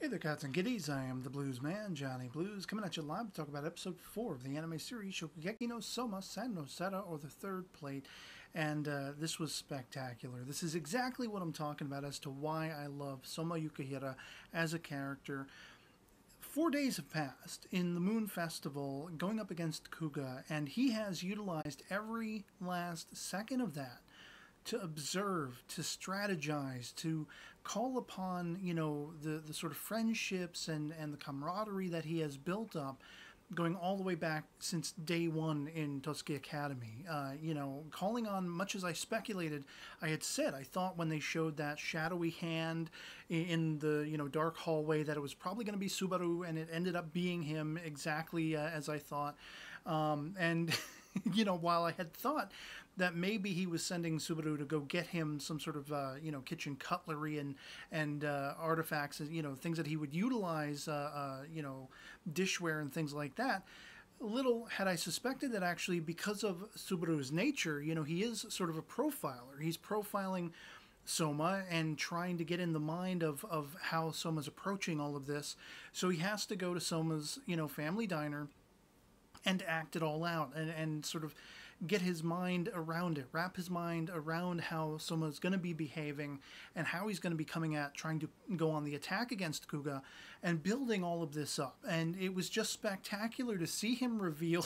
Hey there, cats and kitties. I am the Blues Man, Johnny Blues, coming at you live to talk about episode 4 of the anime series Shokugeki no Soma, San no Sara, or the Third Plate. And this was spectacular. This is exactly what I'm talking about as to why I love Soma Yukihira as a character. 4 days have passed in the Moon Festival going up against Kuga, and he has utilized every last second of that to observe, to strategize, to call upon, the sort of friendships and the camaraderie that he has built up going all the way back since day one in Tosuke Academy. Calling on, much as I speculated, I had said, I thought when they showed that shadowy hand in the, dark hallway that it was probably going to be Subaru, and it ended up being him exactly as I thought. And while I had thought that maybe he was sending Subaru to go get him some sort of, kitchen cutlery and artifacts, things that he would utilize, dishware and things like that. Little had I suspected that actually, because of Subaru's nature, he is sort of a profiler. He's profiling Soma and trying to get in the mind of how Soma's approaching all of this. So he has to go to Soma's, family diner and act it all out and sort of get his mind around it, wrap his mind around how Soma's going to be behaving and how he's going to be coming at trying to go on the attack against Kuga and building all of this up. And it was just spectacular to see him reveal,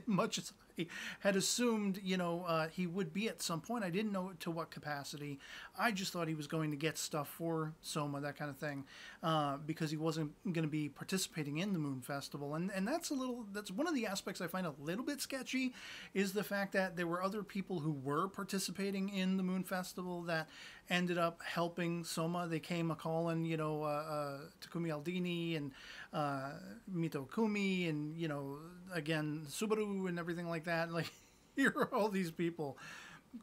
much as I had assumed, he would be at some point. I didn't know to what capacity. I just thought he was going to get stuff for Soma, that kind of thing, because he wasn't going to be participating in the Moon Festival. And that's one of the aspects I find a little bit sketchy, is the fact that there were other people who were participating in the Moon Festival that ended up helping Soma. They came a-calling, Takumi Aldini and Mito Kumi and, again, Subaru and everything like that. Like, here are all these people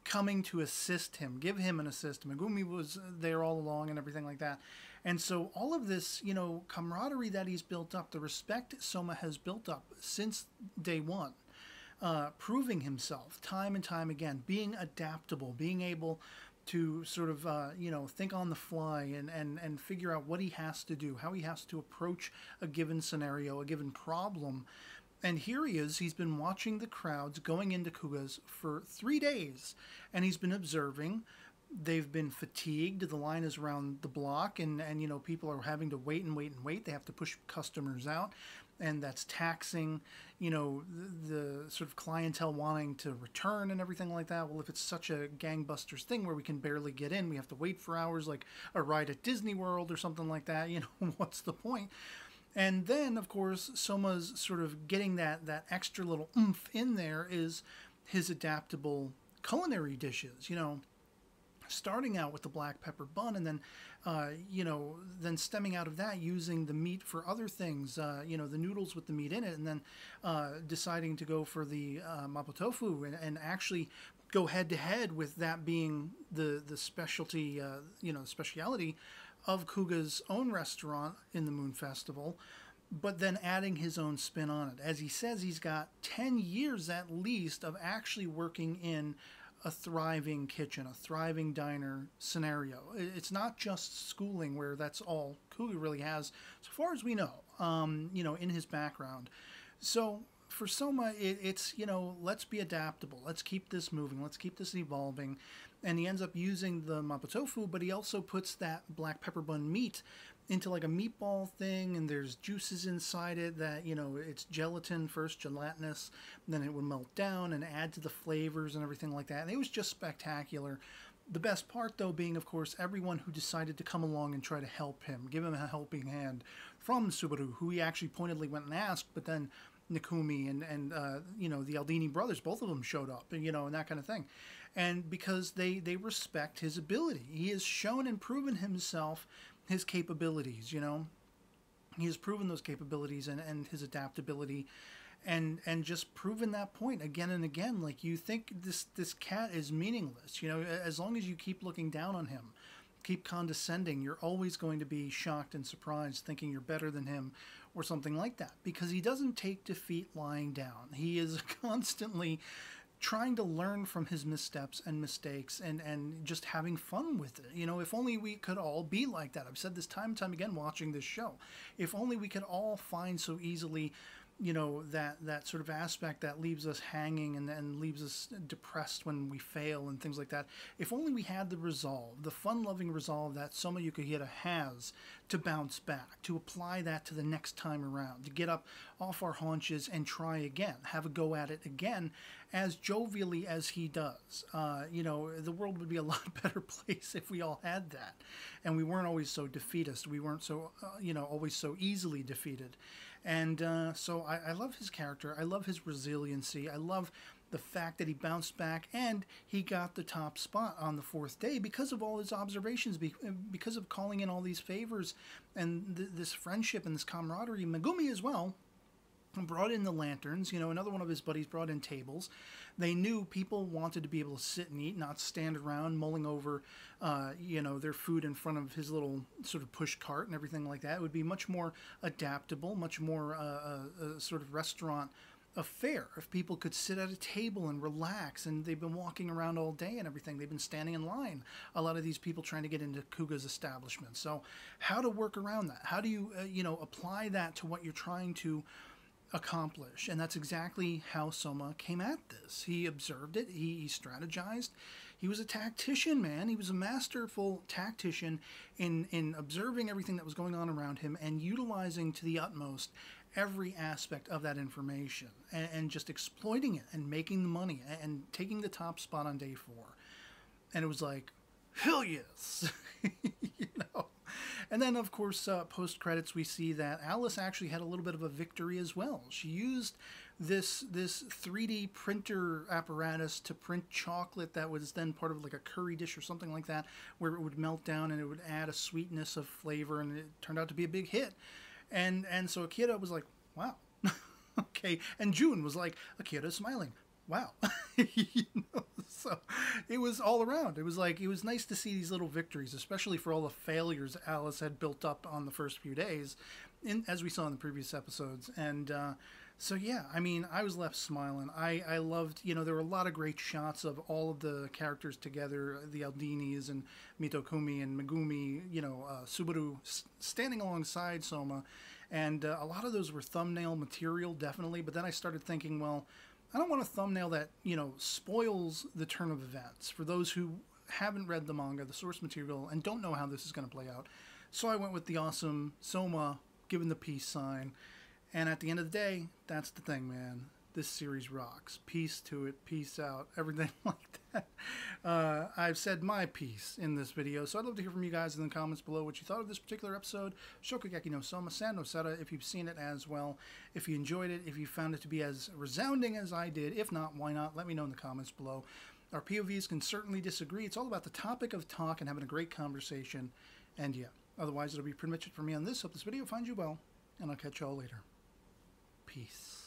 coming to assist him, give him an assist. Megumi was there all along and everything like that. And so all of this, camaraderie that he's built up, the respect Soma has built up since day one, proving himself time and time again, being adaptable, being able to sort of, think on the fly and figure out what he has to do, how he has to approach a given scenario, a given problem. And here he is, he's been watching the crowds going into Kuga's for 3 days, and he's been observing. They've been fatigued. The line is around the block, and people are having to wait and wait and wait. They have to push customers out, and that's taxing, the sort of clientele wanting to return and everything like that. Well, if it's such a gangbusters thing where we can barely get in, we have to wait for hours, like a ride at Disney World or something like that, what's the point? And then, of course, Soma's sort of getting that extra little oomph in there is his adaptable culinary dishes, starting out with the black pepper bun and then, then stemming out of that, using the meat for other things, the noodles with the meat in it, and then deciding to go for the mapo tofu and actually go head to head with that being the specialty, speciality of Kuga's own restaurant in the Moon Festival, but then adding his own spin on it. As he says, he's got 10 years at least of actually working in a thriving kitchen, a thriving diner scenario. It's not just schooling where that's all Kuga really has, so far as we know, in his background. So for Soma, it's, let's be adaptable. Let's keep this moving. Let's keep this evolving. And he ends up using the mapo tofu, but he also puts that black pepper bun meat into like a meatball thing, and there's juices inside it that, it's gelatin first, gelatinous, then it would melt down and add to the flavors and everything like that. And it was just spectacular. The best part, though, being, of course, everyone who decided to come along and try to help him, give him a helping hand from Subaru, who he actually pointedly went and asked, but then Nikumi and the Aldini brothers, both of them showed up, and that kind of thing. And because they respect his ability. He has shown and proven himself, his capabilities, He has proven those capabilities and his adaptability and just proven that point again and again. Like, you think this cat is meaningless, as long as you keep looking down on him, keep condescending, you're always going to be shocked and surprised, thinking you're better than him or something like that, because he doesn't take defeat lying down. He is constantly trying to learn from his missteps and mistakes and just having fun with it. You know, if only we could all be like that. I've said this time and time again watching this show. If only we could all find so easily, you know, that sort of aspect that leaves us hanging and leaves us depressed when we fail and things like that. If only we had the resolve, the fun-loving resolve that Soma Yukihira has to bounce back, to apply that to the next time around, to get up off our haunches and try again, have a go at it again, as jovially as he does. You know, the world would be a lot better place if we all had that, and we weren't always so defeatist. We weren't so, you know, always so easily defeated. And so I love his character. I love his resiliency. I love the fact that he bounced back and he got the top spot on the 4th day because of all his observations, because of calling in all these favors and this friendship and this camaraderie. Megumi as well brought in the lanterns. You know, another one of his buddies brought in tables. They knew people wanted to be able to sit and eat, not stand around mulling over, you know, their food in front of his little sort of push cart and everything like that. It would be much more adaptable, much more a sort of restaurant affair if people could sit at a table and relax. And they've been walking around all day and everything. They've been standing in line, a lot of these people trying to get into Kuga's establishment. So how to work around that? How do you, you know, apply that to what you're trying to accomplish? And that's exactly how Soma came at this. He observed it, he strategized. He was a tactician, man. He was a masterful tactician in observing everything that was going on around him and utilizing to the utmost every aspect of that information and just exploiting it and making the money and taking the top spot on day 4. And it was like, hell yes. You know. And then, of course, post-credits, we see that Alice actually had a little bit of a victory as well. She used this 3D printer apparatus to print chocolate that was then part of like a curry dish or something like that, where it would melt down and it would add a sweetness of flavor, and it turned out to be a big hit. And so Akira was like, wow. Okay. And June was like, Akira's smiling. Wow. You know, so it was all around. It was like, it was nice to see these little victories, especially for all the failures Alice had built up on the first few days, as we saw in the previous episodes. And so, yeah, I mean, I was left smiling. I loved, you know, there were a lot of great shots of all of the characters together, the Aldinis and Mitokumi and Megumi, you know, Subaru standing alongside Soma. And a lot of those were thumbnail material, definitely. But then I started thinking, well, I don't want a thumbnail that, you know, spoils the turn of events for those who haven't read the manga, the source material, and don't know how this is going to play out. So I went with the awesome Soma giving the peace sign. And at the end of the day, that's the thing, man. This series rocks. Peace to it, peace out, everything like that. I've said my piece in this video, so I'd love to hear from you guys in the comments below what you thought of this particular episode. Shokugeki no Soma, San no Sara, if you've seen it as well. If you enjoyed it, if you found it to be as resounding as I did. If not, why not? Let me know in the comments below. Our POVs can certainly disagree. It's all about the topic of talk and having a great conversation. And yeah, otherwise it'll be pretty much it for me on this. Hope this video finds you well, and I'll catch y'all later. Peace.